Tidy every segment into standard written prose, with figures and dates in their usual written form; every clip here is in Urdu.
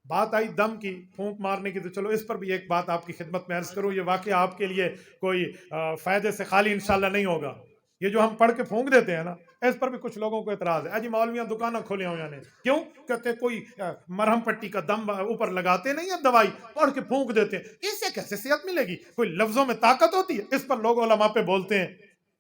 بات آئی دم کی، پھونک مارنے کی، تو چلو اس پر بھی ایک بات آپ کی خدمت میں عرض کروں. یہ واقعہ آپ کے لیے کوئی فائدے سے خالی انشاءاللہ نہیں ہوگا. یہ جو ہم پڑھ کے پھونک دیتے ہیں نا، اس پر بھی کچھ لوگوں کو اعتراض ہے. جی مولویاں دکانیں کھولے ہوئے ہیں، کیوں؟ کہتے کوئی مرہم پٹی کا دم اوپر لگاتے نہیں ہیں، دوائی پڑھ کے پھونک دیتے ہیں، اس سے کیسے صحت ملے گی؟ کوئی لفظوں میں طاقت ہوتی ہے؟ اس پر لوگ علماء پہ بولتے ہیں.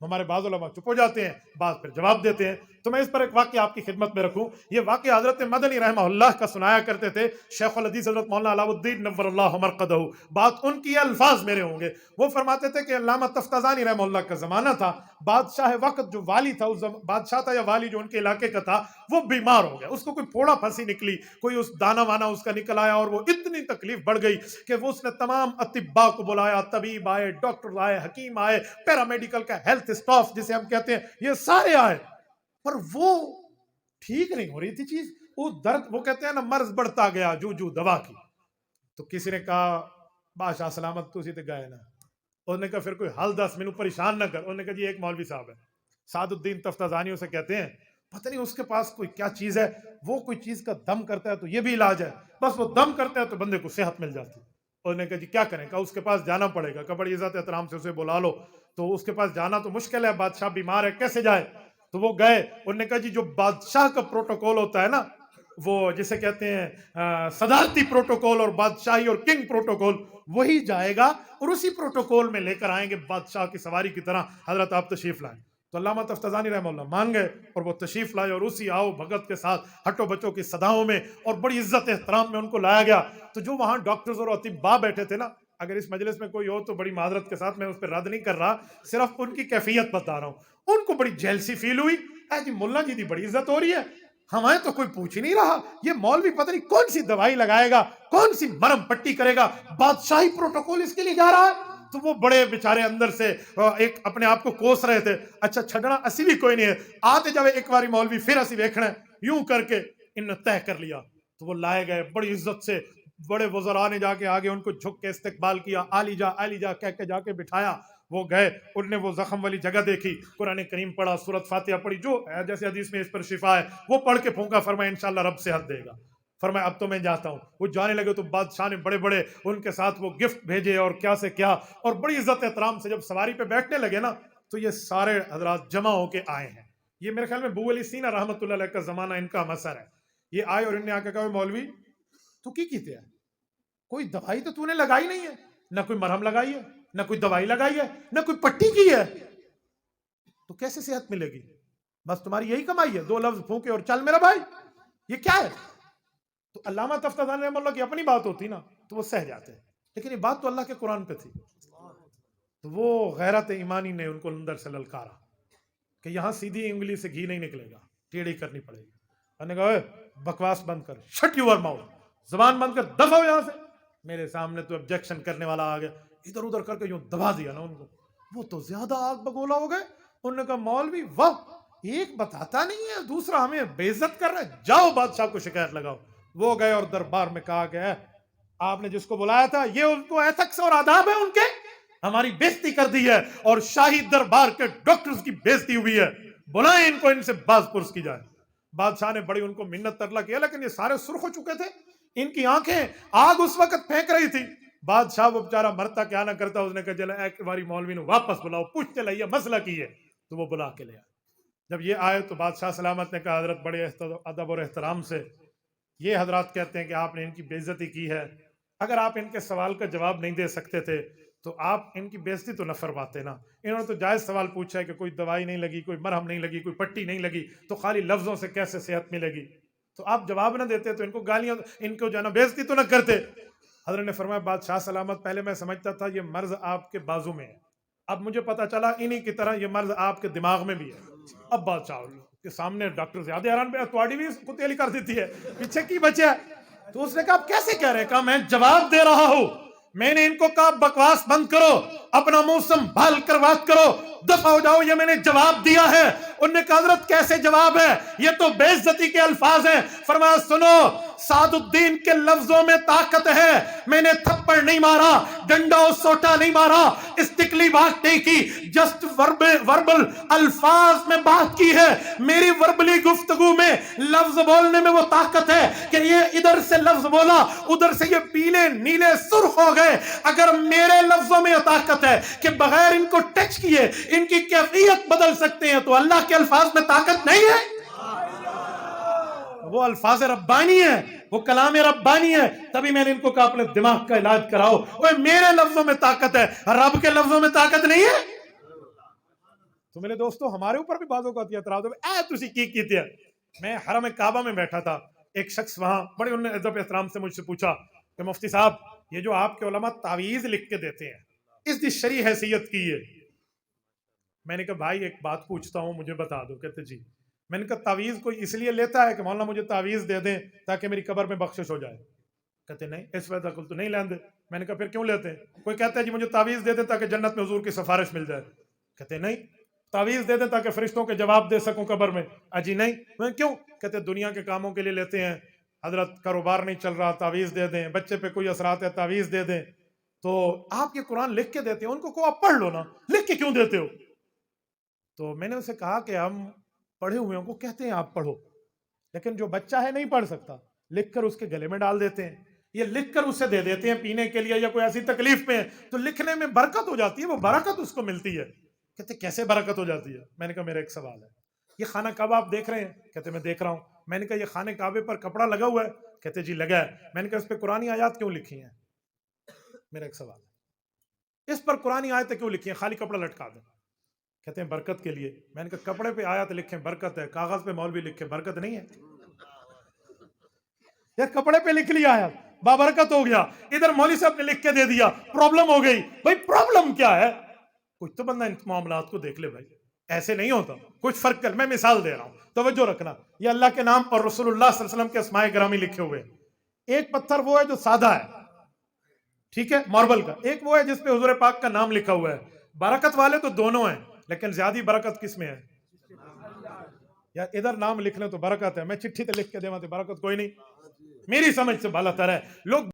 ہمارے بعض علماء چپ ہو جاتے ہیں، بعض پھر جواب دیتے ہیں. تو میں اس پر ایک واقعہ آپ کی خدمت میں رکھوں. یہ واقعہ حضرت مدنی رحمہ اللہ کا سنایا کرتے تھے شیخ الحدیث حضرت مولانا علاء الدین نور اللہ مرقدہ. بات ان کی الفاظ میرے ہوں گے. وہ فرماتے تھے کہ علامہ تفتازانی رحمہ اللہ کا زمانہ تھا، بادشاہ وقت جو والی تھا، اس بادشاہ تھا یا والی جو ان کے علاقے کا تھا، وہ بیمار ہو گیا. اس کو کوئی پھوڑا پھنسی نکلی، کوئی اس دانا وانا اس کا نکل آیا، اور وہ اتنی تکلیف بڑھ گئی کہ وہ اس نے تمام اطباء کو بلایا. طبیب آئے، ڈاکٹر آئے، حکیم آئے، پیرامیڈیکل کا ہیلتھ اسٹاف جسے ہم کہتے ہیں، یہ سارے آئے، پر وہ ٹھیک نہیں ہو رہی تھی چیز. وہ درد، وہ کہتے ہیں نا، مرض بڑھتا گیا جو جو دوا کی. تو کسی نے کہا بادشاہ سلامت تو اسی تے گئے نا. انہوں نے کہا پھر کوئی حل دس، مینوں پریشان نہ کر. انہوں نے کہا جی ایک مولوی صاحب ہے سعد الدین تفتازانی، اسے کہتے ہیں، پتہ نہیں اس کے پاس کوئی کیا چیز ہے، وہ کوئی چیز کا دم کرتا ہے تو یہ بھی علاج ہے، بس وہ دم کرتا ہے تو بندے کو صحت مل جاتی. انہوں نے کہا جی کیا کریں؟ کہا اس کے پاس جانا پڑے گا. کہ بڑی عزت احترام سے اسے بلا لو. تو اس کے پاس جانا تو مشکل ہے، بادشاہ بیمار ہے، کیسے جائے؟ تو وہ گئے. انہوں نے کہا جی جو بادشاہ کا پروٹوکول ہوتا ہے نا، وہ جسے کہتے ہیں صدارتی پروٹوکول اور بادشاہی اور کنگ پروٹوکول، وہی جائے گا اور اسی پروٹوکول میں لے کر آئیں گے بادشاہ کی سواری کی طرح. حضرت آپ تشریف لائیں. تو علامہ تفتازانی رحمہ اللہ مان گئے اور وہ تشریف لائے، اور اسی آؤ بھگت کے ساتھ ہٹو بچوں کی صداؤں میں اور بڑی عزت احترام میں ان کو لایا گیا. تو جو وہاں ڈاکٹرز اور اطباء بیٹھے تھے نا، اگر اس مجلس میں کوئی ہو تو بڑی معذرت کے ساتھ میں اس پہ رد نہیں کر رہا، صرف ان کی کیفیت بتا رہا ہوں. ان کو بڑی جیلسی فیل ہوئی. اے جی ملا جی دی بڑی عزت ہو رہی ہے، ہمیں تو کوئی پوچھ ہی نہیں رہا، یہ مولوی پتہ نہیں کون سی دوائی لگائے گا، کون سی مرم پٹی کرے گا، بادشاہی پروٹوکول اس کے لیے جا رہا ہے. تو وہ بڑے بیچارے اندر سے ایک اپنے آپ کو کوس رہے تھے. اچھا چھڑنا اسی بھی کوئی نہیں ہے، آتے جاوے ایک باری مولوی پھر اسی ویکھنا ہے. یوں کر کے ان نے طے کر لیا. تو وہ لائے گئے بڑی عزت سے، بڑے وزراء نے جا کے آگے ان کو جھک کے استقبال کیا، عالی جا کہہ کے جا کے بٹھایا. وہ گئے، انہوں نے وہ زخم والی جگہ دیکھی، قرآن کریم پڑھا، سورۃ فاتحہ پڑھی، جو ہے جیسے حدیث میں اس پر شفا ہے وہ پڑھ کے پھونکا. فرمایا انشاءاللہ رب صحت دے گا. فرمایا اب تو میں جاتا ہوں. وہ جانے لگے تو بادشاہ نے بڑے بڑے ان کے ساتھ وہ گفٹ بھیجے اور کیا سے کیا، اور بڑی عزت احترام سے جب سواری پہ بیٹھنے لگے نا، تو یہ سارے حضرات جمع ہو کے آئے ہیں. یہ میرے خیال میں بو علی سینا رحمۃ اللہ علیہ کا زمانہ ان کا مسر ہے. یہ آئے اور انہوں نے آ کے کہا مولوی تو کی کیتے ہیں؟ کوئی دوائی تو نے لگائی نہیں ہے، نہ کوئی مرہم لگائی ہے، نہ کوئی دوائی لگائی ہے، نہ کوئی پٹی کی ہے، تو کیسے صحت ملے گی؟ بس تمہاری یہی کمائی ہے، دو لفظ پھونکے اور چل میرا بھائی، یہ کیا ہے؟ تو علامہ تفتازانی رحمہ اللہ کی اپنی بات ہوتی نا تو وہ سہ جاتے ہیں، لیکن یہ بات تو اللہ کے قرآن پہ تھی. تو وہ غیرت ایمانی نے ان کو اندر سے للکارا کہ یہاں سیدھی انگلی سے گھی نہیں نکلے گا، ٹیڑھی کرنی پڑے گی. میں نے کہا بکواس بند کر، شٹ یور ماؤتھ، زبان بند کر، دفع ہو یہاں سے. میرے سامنے تو آبجیکشن کرنے والا آ گیا، ادھر ادھر کر کے یوں دبا دیا نا ان کو. وہ تو زیادہ آگ بگولا ہو گئے. انہوں نے کہا مولوی واہ، ایک بتاتا نہیں ہے، دوسرا ہمیں بے عزت کر رہا ہے، جاؤ بادشاہ کو شکایت لگاؤ. وہ گئے اور دربار میں کہا کہ آپ نے جس کو بلایا تھا، یہ ان کو ایتھکس اور آداب ہے ان کے، ہماری بےزتی کر دی ہے اور شاہی دربار کے ڈاکٹرز کی بےزتی ہوئی ہے، بلائیں ان کو، ان سے باز پرس کی جائے. بادشاہ نے بڑی ان کو منت ترلا کیا، لیکن یہ سارے سرخ ہو چکے تھے، ان کی آنکھیں آگ اس وقت پھینک رہی تھی. بادشاہ وہ بیچارہ مرتا کیا نہ کرتا، اس نے کہا چلے ایک باری مولوی نے واپس بلاؤ، پوچھتے لائیے مسئلہ کی ہے. تو وہ بلا کے لیا. جب یہ آئے تو بادشاہ سلامت نے کہا حضرت بڑے ادب اور احترام سے، یہ حضرات کہتے ہیں کہ آپ نے ان کی بے عزتی کی ہے، اگر آپ ان کے سوال کا جواب نہیں دے سکتے تھے تو آپ ان کی بے عزتی تو نہ فرماتے نا. انہوں نے تو جائز سوال پوچھا ہے کہ کوئی دوائی نہیں لگی، کوئی مرہم نہیں لگی، کوئی پٹی نہیں لگی، تو خالی لفظوں سے کیسے صحت ملے گی؟ تو آپ جواب نہ دیتے تو ان کو گالیاں، ان کو جو ہے نا بے عزتی تو نہ کرتے. حضرت نے فرمایا بادشاہ سلامت، پہلے میں سمجھتا تھا یہ مرض آپ کے بازو میں ہے، اب مجھے پتا چلا انہی کی طرح یہ مرض آپ کے دماغ میں بھی ہے. اب بادشاہ کے سامنے ڈاکٹر زیادہ حیران پہ، تواڑی بھی کتیلی کر دیتی ہے، پیچھے کی بچے ہے. تو اس نے کہا آپ کیسے کہہ رہے؟ کہا میں جواب دے رہا ہوں، میں نے ان کو کہا بکواس بند کرو، اپنا منہ سنبھال کر بات کرو، دفع ہو جاؤ، یہ میں نے جواب دیا ہے. انہوں نے کہا حضرت کیسے جواب ہے، یہ تو بے عزتی کے الفاظ ہیں. فرمایا سنو، سعد الدین کے لفظوں میں طاقت ہے. میں نے تھپڑ نہیں مارا, ڈنڈا اور سوٹا نہیں مارا, استقلی بات نہیں کی, جسٹ وربل الفاظ میں بات کی ہے. میری وربلی گفتگو میں لفظ بولنے میں وہ طاقت ہے کہ یہ ادھر سے لفظ بولا, ادھر سے یہ پیلے نیلے سرخ ہو گئے. اگر میرے لفظوں میں یہ طاقت ہے کہ بغیر ان کو ٹچ کیے ان کی کیفیت بدل سکتے ہیں, تو اللہ کے الفاظ میں طاقت نہیں ہے؟ وہ الفاظ ربانی ہیں, وہ کلام ربانی ہے. تبھی میں نے ان کو کہا اپنے دماغ کا علاج کراؤ. میرے لفظوں میں طاقت ہے, رب کے لفظوں میں طاقت نہیں ہے. تو میرے دوستو, ہمارے اوپر بھی بعضوں کا اعتراض ہے, تسی کی کیتے ہیں. میں حرم کعبہ میں بیٹھا تھا, ایک شخص وہاں بڑے انہوں نے ادب احترام سے مجھ سے پوچھا کہ مفتی صاحب یہ جو آپ کے علماء تعویذ لکھ کے دیتے ہیں اس کی شرعی حیثیت کی ہے. میں نے کہا بھائی ایک بات پوچھتا ہوں, مجھے بتا دو. کہتے جی. میں نے کہا تعویذ کوئی اس لیے لیتا ہے کہ مولانا مجھے تعویذ دے دیں تاکہ میری قبر میں بخشش ہو جائے؟ کہتے نہیں, اس وجہ کل تو نہیں لیندے. میں نے کہا پھر کیوں لیتے ہیں؟ کوئی کہتا ہے جی مجھے تعویذ دے دیں تاکہ جنت میں حضور کی سفارش مل جائے. کہتے نہیں. تعویذ دے دیں تاکہ فرشتوں کے جواب دے سکوں قبر میں. اجی نہیں. میں کیوں؟ کہتے دنیا کے کاموں کے لیے لیتے ہیں, حضرت کاروبار نہیں چل رہا تعویذ دے دیں, بچے پہ کوئی اثرات ہے تعویذ دے دیں. تو آپ یہ قرآن لکھ کے دیتے ہیں, ان کو آپ پڑھ لو نا, لکھ کے کیوں دیتے ہو؟ تو میں نے اسے کہا کہ ہم پڑھے ہوئے کو کہتے ہیں آپ پڑھو, لیکن جو بچہ ہے نہیں پڑھ سکتا, لکھ کر اس کے گلے میں ڈال دیتے ہیں, یہ لکھ کر اسے دے دیتے ہیں پینے کے لیے, یا کوئی ایسی تکلیف میں ہے تو لکھنے میں برکت ہو جاتی ہے, وہ برکت اس کو ملتی ہے. کہتے کیسے برکت ہو جاتی ہے؟ میں نے کہا میرا ایک سوال ہے, یہ خانہ کعبہ آپ دیکھ رہے ہیں؟ کہتے میں دیکھ رہا ہوں. میں نے کہا یہ خانہ کعبے پر کپڑا لگا ہوا ہے؟ کہتے جی لگا ہے. میں نے کہا اس پہ قرآنی آیات کیوں لکھی ہیں؟ میرا ایک سوال ہے, اس پر قرآنی آیتیں کیوں لکھی ہیں, خالی کپڑا لٹکا دیں؟ کہتے ہیں برکت کے لیے. میں نے کہا کپڑے پہ آیات لکھیں برکت ہے, کاغذ پہ مولوی لکھیں برکت نہیں ہے؟ یا کپڑے پہ لکھ لیا آیات بابرکت ہو گیا, ادھر مولوی صاحب نے لکھ کے دے دیا پرابلم ہو گئی. بھائی پرابلم کیا ہے؟ کچھ تو بندہ ان معاملات کو دیکھ لے بھائی, ایسے نہیں ہوتا. کچھ فرق کر, میں مثال دے رہا ہوں, توجہ رکھنا. یہ اللہ کے نام اور رسول اللہ صلی اللہ علیہ وسلم کے اسماء گرامی لکھے ہوئے. ایک پتھر وہ ہے جو سادہ ہے, ٹھیک ہے, ماربل کا. ایک وہ ہے جس پہ حضور پاک کا نام لکھا ہوا ہے. برکت والے تو دونوں ہیں, لیکن زیادہ برکت کس میں ہے؟ یا ادھر نام لکھ لیں تو برکت ہے, میں چٹھی تے لکھ کے دے تو برکت کوئی نہیں. میری سمجھ سے بالا تر ہے. لوگ